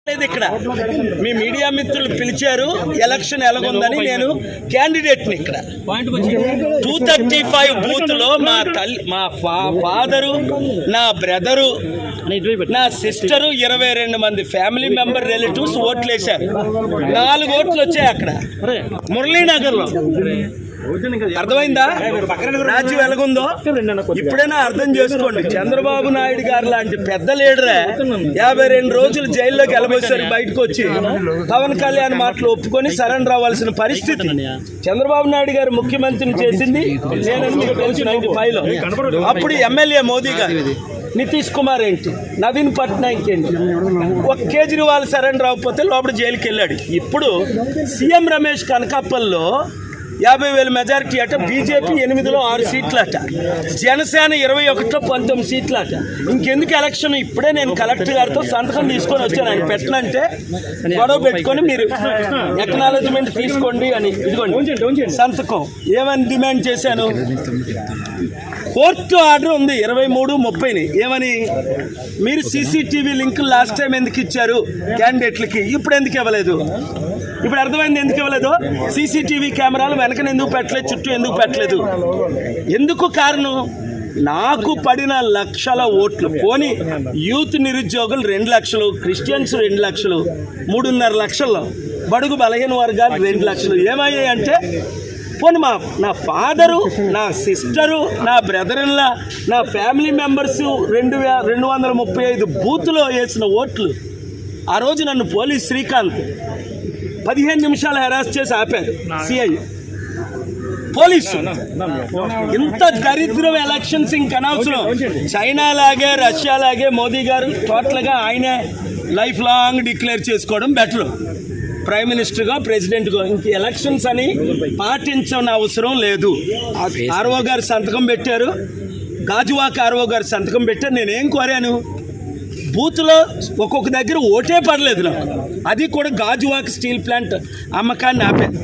ఇక్కడ మీ మీడియా మిత్రులు పిలిచారు ఎలక్షన్ ఎలాగుందని నేను క్యాండిడేట్ని ఇక్కడ 235 బూత్ లో మా ఫాదరు, నా బ్రదరు, నా సిస్టరు, 22 మంది ఫ్యామిలీ మెంబర్ రిలేటివ్స్ ఓట్లు వేశారు. 4 ఓట్లు వచ్చాయి అక్కడ మురళీనగర్ లో. అర్థమైందా రాజ్యం ఎలాగుందో? ఇప్పుడైనా అర్థం చేసుకోండి. చంద్రబాబు నాయుడు గారు లాంటి పెద్ద లీడరే 52 రోజులు జైల్లోకి వెళ్ళబోసారు. బయటకు వచ్చి పవన్ కళ్యాణ్ మాటలు ఒప్పుకొని సరెండర్ అవ్వాల్సిన పరిస్థితి. చంద్రబాబు నాయుడు గారు ముఖ్యమంత్రిని చేసింది నేను 95 లో. అప్పుడు ఎమ్మెల్యే మోదీ గారు, నితీష్ కుమార్ ఏంటి, నవీన్ పట్నాయక్ ఏంటి, ఒక కేజ్రీవాల్ సరెండర్ అవ్వకపోతే లోపల జైలుకి వెళ్ళాడు. ఇప్పుడు సీఎం రమేష్ కనకాపల్లో 50,000 మెజారిటీ అట, బీజేపీ 8లో 6 సీట్లట, జనసేన 21లో 19 సీట్లట. ఇంకెందుకు ఎలక్షన్? ఇప్పుడే నేను కలెక్టర్ గారితో సంతకం తీసుకొని వచ్చాను. ఆయన పెట్టనంటే గొడవ పెట్టుకొని మీరు ఎక్నాలజ్మెంట్ తీసుకోండి అని, ఇదిగోండి సంతకం. ఏమని డిమాండ్ చేశాను? కోర్టు ఆర్డర్ ఉంది 23-30ని. ఏమని? మీరు సీసీటీవీ లింక్ లాస్ట్ టైం ఎందుకు ఇచ్చారు క్యాండిడేట్లకి, ఇప్పుడు ఎందుకు ఇవ్వలేదు? ఇప్పుడు అర్థమైంది ఎందుకు ఇవ్వలేదు. సీసీటీవీ కెమెరాలు వెనకన ఎందుకు పెట్టలేదు, చుట్టూ ఎందుకు పెట్టలేదు? ఎందుకు కారణం? నాకు పడిన లక్షల ఓట్లు పోని యూత్ నిరుద్యోగులు 2 లక్షలు, క్రిస్టియన్స్ 2 లక్షలు, 3.5 లక్షల్లో బడుగు బలహీన వర్గాలు 2 లక్షలు ఏమయ్యాయి అంటే, పోనీ నా ఫాదరు, నా సిస్టరు, నా బ్రదర్లా, నా ఫ్యామిలీ మెంబర్స్ 235 బూత్లో వేసిన ఓట్లు. ఆ రోజు నన్ను పోలీస్ శ్రీకాంత్ 15 నిమిషాలు హెరాస్ చేసి ఆపారు సిఐ పోలీసు. ఇంత దరిద్రం ఎలక్షన్స్ ఇంకనవసరం. చైనా లాగే, రష్యా లాగే మోదీ గారు టోటల్గా ఆయనే లైఫ్ లాంగ్ డిక్లేర్ చేసుకోవడం బెటర్. ప్రైమ్ మినిస్టర్గా, ప్రెసిడెంట్గా ఇంక ఎలక్షన్స్ అని పాటించని అవసరం లేదు. ఆర్ఓ గారు సంతకం పెట్టారు, గాజువాక ఆర్ఓ గారు సంతకం పెట్టారు. నేనేం కోరాను? బూత్లో ఒక్కొక్క దగ్గర ఓటే పడలేదు నాకు. అది కూడా గాజువాక స్టీల్ ప్లాంట్ అమ్మకాన్ని ఆపాను.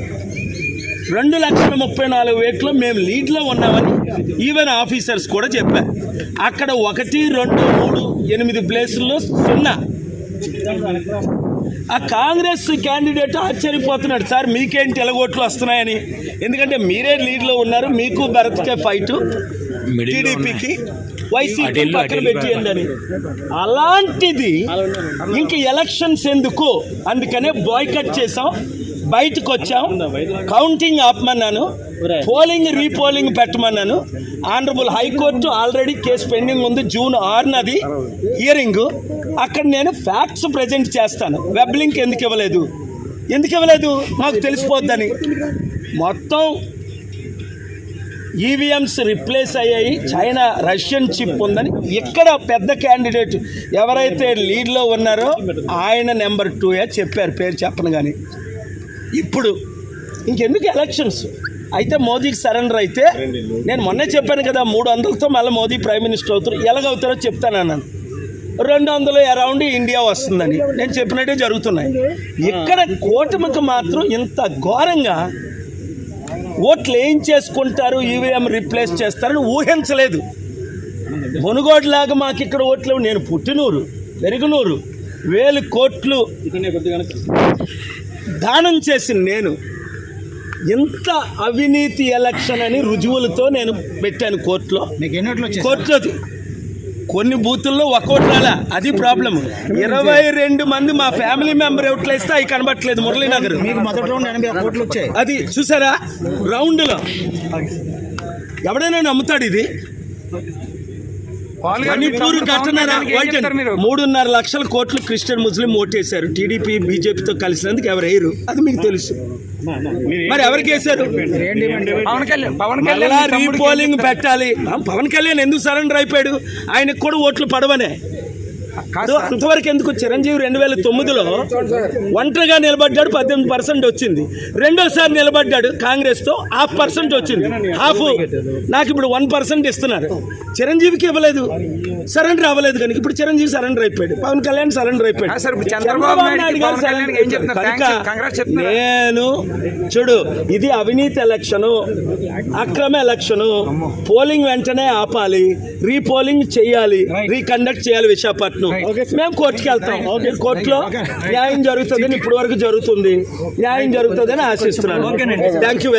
2,34,000 మేము లీడ్లో ఉన్నామని ఈవెన్ ఆఫీసర్స్ కూడా చెప్పారు. అక్కడ 1, 2, 3, 8 ప్లేసుల్లో 0. ఆ కాంగ్రెస్ క్యాండిడేట్ ఆశ్చర్యపోతున్నాడు, సార్ మీకేంటి ఎలగోట్లు వస్తున్నాయని. ఎందుకంటే మీరే లీడ్లో ఉన్నారు, మీకు భరత్కే ఫైటు, టీడీపీకి వైసీపీ పక్కన పెట్టేయండి అని. అలాంటిది ఇంక ఎలక్షన్స్ ఎందుకు? అందుకనే బాయ్కట్ చేసాం, బయటకు వచ్చాం, కౌంటింగ్ ఆపమన్నాను, పోలింగ్ రీపోలింగ్ పెట్టమన్నాను. Honourable high court already case pending ఉంది, June 6 హియరింగ్. అక్కడ నేను ఫ్యాక్ట్స్ ప్రజెంట్ చేస్తాను. వెబ్ లింక్ ఎందుకు ఇవ్వలేదు మాకు తెలిసిపోద్దని. మొత్తం ఈవీఎంస్ రిప్లేస్ అయ్యాయి, చైనా రష్యన్ చిప్ ఉందని. ఇక్కడ పెద్ద క్యాండిడేట్ ఎవరైతే లీడ్లో ఉన్నారో ఆయన నెంబర్ 2 చెప్పారు, పేరు చెప్పను. కానీ ఇప్పుడు ఇంకెందుకు ఎలక్షన్స్? అయితే మోదీకి సరెండర్ అయితే, నేను మొన్నే చెప్పాను కదా, 300తో మళ్ళీ మోదీ ప్రైమ్ మినిస్టర్ అవుతారు. ఎలాగవుతారో చెప్తానన్నాను. 200 అరౌండ్ ఇండియా వస్తుందని నేను చెప్పినట్టే జరుగుతున్నాయి. ఇక్కడ కూటమికి మాత్రం ఇంత ఘోరంగా ఓట్లు ఏం చేసుకుంటారు, ఈవీఎం రిప్లేస్ చేస్తారని ఊహించలేదు. మునుగోడులాగా మాకు ఇక్కడ ఓట్లు. నేను పుట్టినూరు, పెరుగునూరు, 1000 కోట్లు దానం చేసిన నేను. ఇంత అవినీతి ఎలక్షన్ అని రుజువులతో నేను పెట్టాను కోర్టులో. కొన్ని బూతుల్లో 1 ఓటు రాలా, అది ప్రాబ్లం. 22 మంది మా ఫ్యామిలీ మెంబర్ ఓట్లు వేస్తే అవి కనబట్టలేదు మురళీనగర్. అది చూసారా రౌండ్లో? ఎవడైనా నమ్ముతాడు ఇది? మణిపూర్ ఘటన 3.5 లక్షల కోట్లు క్రిస్టియన్ ముస్లిం ఓటేశారు. టీడీపీ బీజేపీతో కలిసినందుకు ఎవరు వేయరు, అది మీకు తెలుసు. మరి ఎవరికి వేశారు? రీపోలింగ్ పెట్టాలి. పవన్ కళ్యాణ్ ఎందుకు సరెండర్ అయిపోయాడు? ఆయనకు కూడా ఓట్లు పడవనే. అంతవరకు ఎందుకు? చిరంజీవి 2009లో ఒంటరిగా నిలబడ్డాడు, 18% వచ్చింది. రెండోసారి నిలబడ్డాడు కాంగ్రెస్తో, 0.5% వచ్చింది. నాకు ఇప్పుడు 1% ఇస్తున్నారు. చిరంజీవికి ఇవ్వలేదు, సరెండర్ అవ్వలేదు. కనుక ఇప్పుడు చిరంజీవి సరెండర్ అయిపోయాడు, పవన్ కళ్యాణ్ సరెండర్ అయిపోయాడు. నేను చూడు, ఇది అవినీతి ఎలక్షను, అక్రమ ఎలక్షను. పోలింగ్ వెంటనే ఆపాలి, రీపోలింగ్ చేయాలి, రీకండక్ట్ చేయాలి విశాఖపట్నం. చెప్తున్నాను. మేము కోర్టుకి వెళ్తాం. కోర్టులో న్యాయం జరుగుతుందని ఇప్పటి వరకు జరుగుతుంది. న్యాయం జరుగుతుందని ఆశిస్తున్నాను. Thank you.